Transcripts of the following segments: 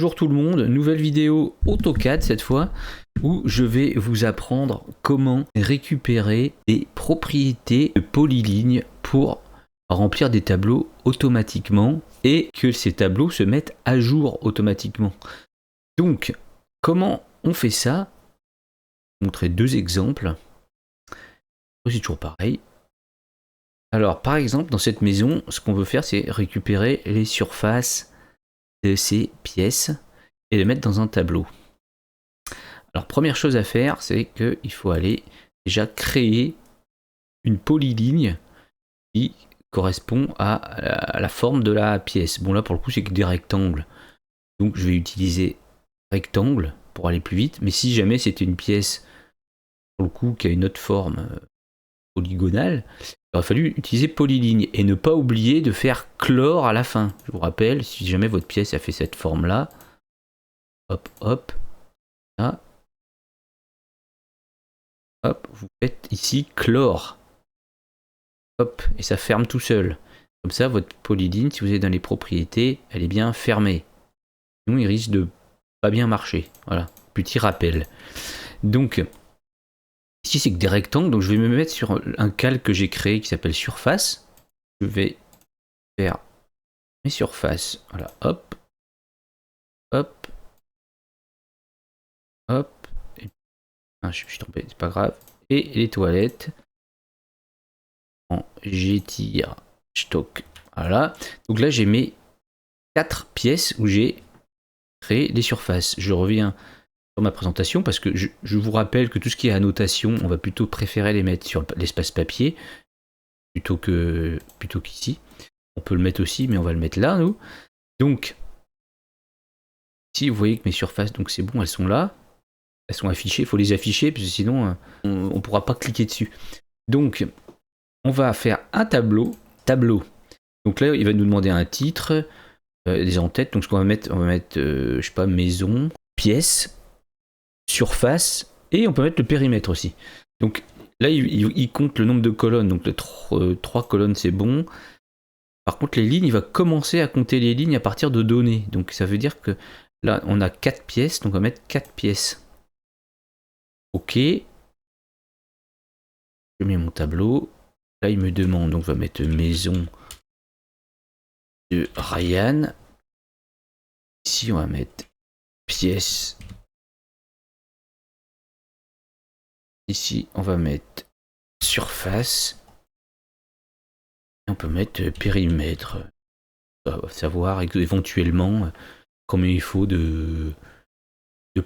Bonjour tout le monde, nouvelle vidéo AutoCAD cette fois, où je vais vous apprendre comment récupérer des propriétés de polylignes pour remplir des tableaux automatiquement et que ces tableaux se mettent à jour automatiquement. Donc, comment on fait ça? Je vais vous montrer deux exemples. C'est toujours pareil. Alors, par exemple, dans cette maison, ce qu'on veut faire, c'est récupérer les surfaces de ces pièces et les mettre dans un tableau. Alors, première chose à faire, c'est qu'il faut aller déjà créer une polyligne qui correspond à la forme de la pièce. Bon, là, pour le coup, c'est que des rectangles. Donc, je vais utiliser rectangle pour aller plus vite. Mais si jamais c'était une pièce, pour le coup, qui a une autre forme polygonale, il aurait fallu utiliser polyligne et ne pas oublier de faire clore à la fin. Je vous rappelle, si jamais votre pièce a fait cette forme-là, hop, hop, là, hop, vous faites ici clore. Hop, et ça ferme tout seul. Comme ça, votre polyligne, si vous êtes dans les propriétés, elle est bien fermée. Sinon, il risque de pas bien marcher. Voilà, petit rappel. Donc, ici, c'est que des rectangles. Donc, je vais me mettre sur un calque que j'ai créé qui s'appelle surface. Je vais faire mes surfaces. Voilà, hop, hop, hop. Ah, je suis tombé, c'est pas grave. Et les toilettes. J'étire, stock. Voilà. Donc là, j'ai mes 4 pièces où j'ai créé des surfaces. Je reviens sur ma présentation parce que je vous rappelle que tout ce qui est annotation, on va plutôt préférer les mettre sur l'espace papier plutôt qu'ici. On peut le mettre aussi, mais on va le mettre là, nous. Donc, ici, vous voyez que mes surfaces, donc c'est bon, elles sont là. Elles sont affichées, il faut les afficher, parce que sinon, on ne pourra pas cliquer dessus. Donc, on va faire un tableau. Donc là, il va nous demander un titre, des en-têtes. Donc ce qu'on va mettre, je sais pas, maison, pièce, surface, et on peut mettre le périmètre aussi. Donc là, il compte le nombre de colonnes. Donc les 3 colonnes, c'est bon. Par contre, les lignes, il va commencer à compter les lignes à partir de données. Donc ça veut dire que là, on a 4 pièces, donc on va mettre 4 pièces. Ok. Je mets mon tableau. Là, il me demande, donc je vais mettre maison de Ryan. Ici, on va mettre pièce. Ici, on va mettre surface. Et on peut mettre périmètre. On va savoir éventuellement combien il faut de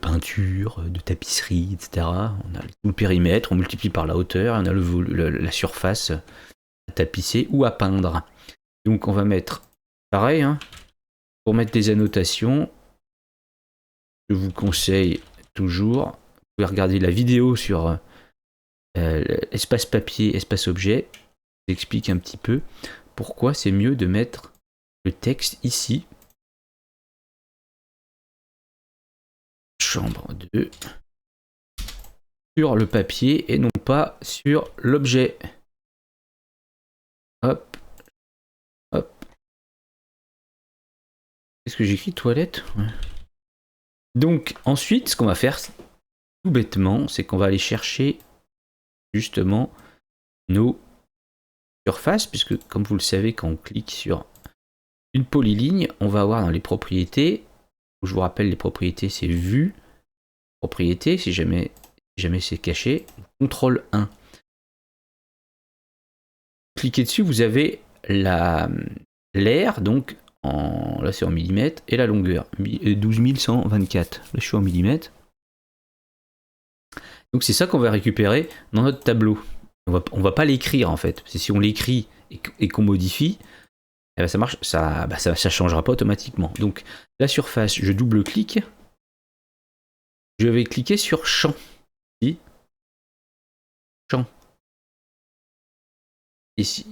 peinture, de tapisserie, etc. On a tout le périmètre, on multiplie par la hauteur, on a la surface à tapisser ou à peindre. Donc on va mettre pareil, hein, pour mettre des annotations. Je vous conseille toujours, vous pouvez regarder la vidéo sur espace papier, espace objet. J'explique un petit peu pourquoi c'est mieux de mettre le texte ici. Chambre 2 sur le papier et non pas sur l'objet. Hop, hop. Qu'est-ce que j'écris? Toilette? Ouais. Donc ensuite, ce qu'on va faire tout bêtement, c'est qu'on va aller chercher justement nos surfaces, puisque comme vous le savez, quand on clique sur une polyligne, on va avoir dans les propriétés, je vous rappelle les propriétés, c'est vue, propriété, si jamais c'est caché, CTRL 1. Cliquez dessus, vous avez l'air, donc là c'est en millimètres, et la longueur, 12124. Là je suis en millimètres. Donc c'est ça qu'on va récupérer dans notre tableau. On va pas l'écrire en fait, parce que si on l'écrit et qu'on modifie, eh ben ça marche, ça changera pas automatiquement. Donc la surface, je double-clique, je vais cliquer sur champ. Ici. Champ. Ici,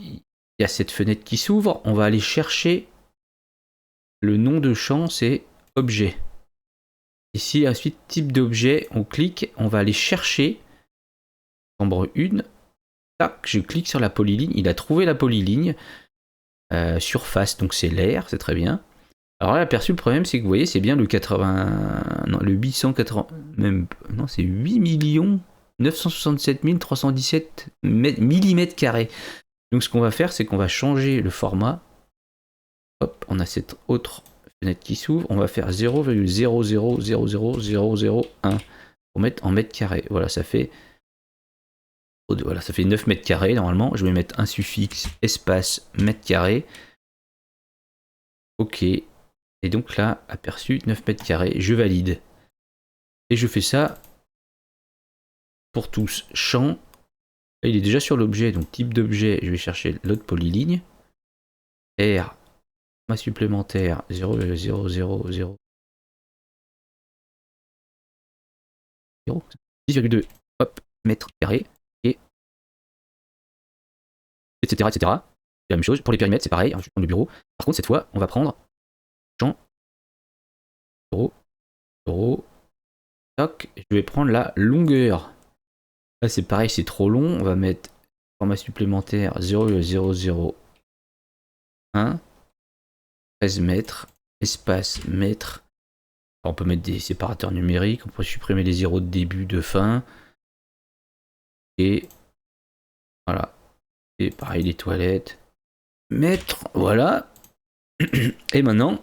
il y a cette fenêtre qui s'ouvre, on va aller chercher le nom de champ, c'est objet. Ici, ensuite, type d'objet, on clique, on va aller chercher chambre 1. Tac, je clique sur la polyligne, il a trouvé la polyligne. Surface, donc c'est l'air, c'est très bien. Alors là, aperçu, le problème, c'est que vous voyez, c'est bien le 80... Non, le 880... Même... Non, c'est 8 967 317 millimètres carrés. Donc ce qu'on va faire, c'est qu'on va changer le format. Hop, on a cette autre fenêtre qui s'ouvre. On va faire 0,0000001 pour mettre en mètres carrés. Voilà, ça fait... Voilà, ça fait 9 mètres carrés normalement. Je vais mettre un suffixe espace mètre carré. Ok. Et donc là, aperçu 9 mètres carrés. Je valide. Et je fais ça pour tous. Champ. Il est déjà sur l'objet. Donc type d'objet, je vais chercher l'autre polyligne. R. Ma supplémentaire 0,000. 10,2 hop, mètres carrés. Et etc. etc. C'est la même chose. Pour les périmètres, c'est pareil. Je vais prendre le bureau. Par contre, cette fois, on va prendre champ. Bureau. Toc. Je vais prendre la longueur. Là, c'est pareil, c'est trop long. On va mettre format supplémentaire 0,001. 13 mètres. Espace mètre. Alors, on peut mettre des séparateurs numériques. On peut supprimer les zéros de début, de fin. Et voilà. Et pareil, les toilettes. Mètre. Voilà. Et maintenant,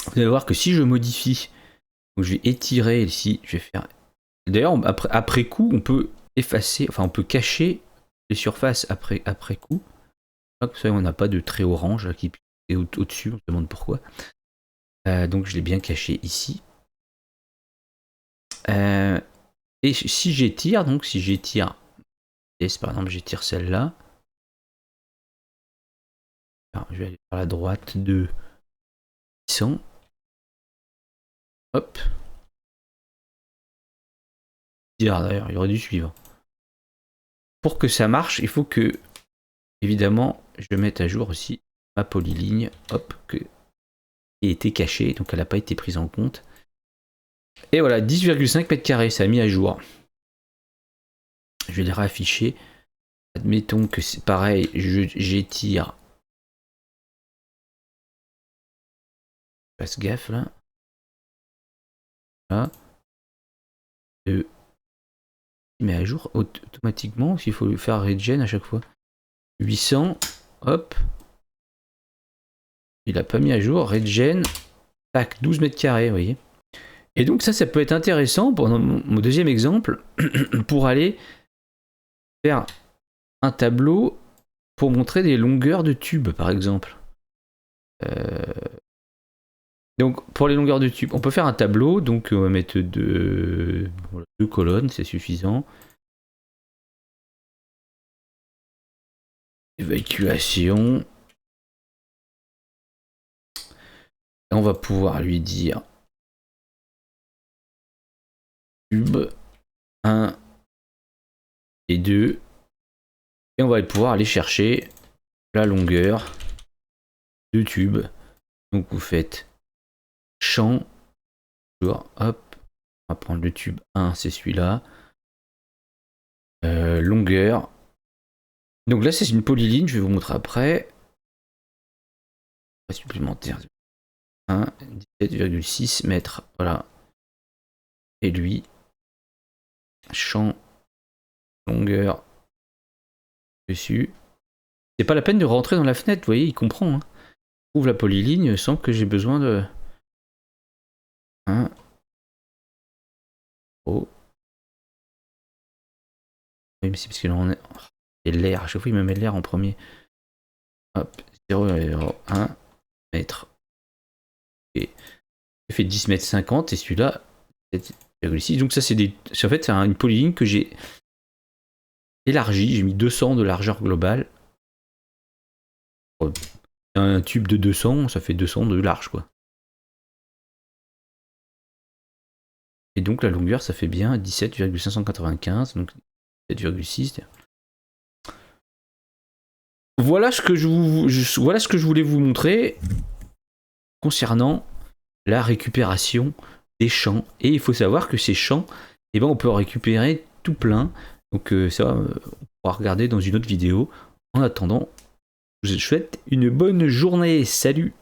vous allez voir que si je modifie, donc je vais étirer ici, je vais faire... D'ailleurs, après coup, on peut effacer, enfin on peut cacher les surfaces après coup. Comme ça, on n'a pas de trait orange qui est au-dessus, on se demande pourquoi. Donc je l'ai bien caché ici. Et si j'étire, donc si j'étire, par exemple j'étire celle-là, je vais aller vers la droite de 100. Hop. D'ailleurs, il aurait dû suivre. Pour que ça marche, il faut que, évidemment, je mette à jour aussi ma polyligne, hop, qui a été cachée, donc elle n'a pas été prise en compte. Et voilà, 10,5 mètres carrés, ça a mis à jour. Je vais les réafficher. Admettons que c'est pareil, j'étire. Passe gaffe là. Voilà. Mais à jour automatiquement, s'il faut faire regen à chaque fois. 800, hop. Il a pas mis à jour, regen. Tac, 12 mètres carrés, vous voyez. Et donc ça peut être intéressant pour mon deuxième exemple, pour aller faire un tableau pour montrer des longueurs de tubes, par exemple. Donc pour les longueurs de tubes, on peut faire un tableau, donc on va mettre deux colonnes, c'est suffisant. Évacuation. Et on va pouvoir lui dire tube 1 et 2. Et on va pouvoir aller chercher la longueur de tube. Donc vous faites champ, hop, on va prendre le tube 1, c'est celui-là. Longueur. Donc là c'est une polyline, je vais vous montrer après. Supplémentaire 1, 17,6 mètres, voilà. Et lui, champ, longueur, dessus. C'est pas la peine de rentrer dans la fenêtre, vous voyez, il comprend. Hein. Ouvre la polyligne sans que j'ai besoin de... 1. Oh. Oui, mais c'est parce que là on est... Et l'air, à chaque fois il me met l'air en premier. Hop, 0,01 mètre. Et ça fait 10 mètres 50 et celui-là 7,6. Donc ça c'est des... En fait c'est une polyline que j'ai élargie, j'ai mis 200 de largeur globale. Un tube de 200, ça fait 200 de large quoi. Et donc la longueur ça fait bien 17,595, donc 7,6. Voilà ce que je voulais vous montrer concernant la récupération des champs. Et il faut savoir que ces champs, eh ben, on peut en récupérer tout plein. Donc ça, on pourra regarder dans une autre vidéo. En attendant, je vous souhaite une bonne journée. Salut!